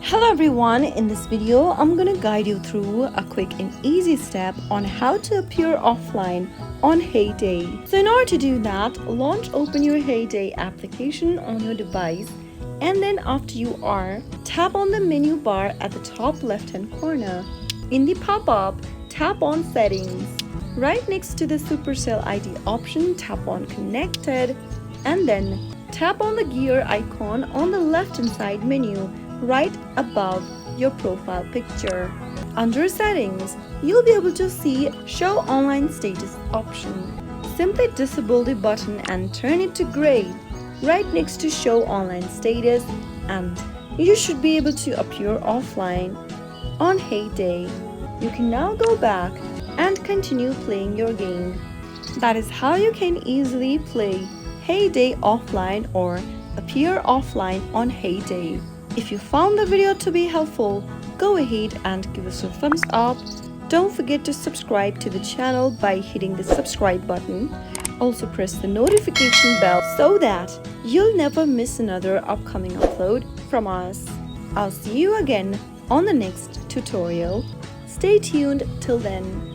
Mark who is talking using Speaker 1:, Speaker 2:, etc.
Speaker 1: Hello everyone, in this video I'm gonna guide you through a quick and easy step on how to appear offline on Heyday. So in order to do that, open your Heyday application on your device, and then after you are, tap on the menu bar at the top left hand corner. In the pop-up, tap on settings. Right next to the Supercell ID option, tap on connected, and then tap on the gear icon on the left hand side menu right above your profile picture. Under settings, you'll be able to see show online status option. Simply disable the button and turn it to gray right next to show online status, and you should be able to appear offline on Heyday. You can now go back and continue playing your game. That is how you can easily play Heyday offline or appear offline on Heyday. If you found the video to be helpful, go ahead and give us a thumbs up. Don't forget to subscribe to the channel by hitting the subscribe button. Also press the notification bell so that you'll never miss another upcoming upload from us. I'll see you again on the next tutorial. Stay tuned till then.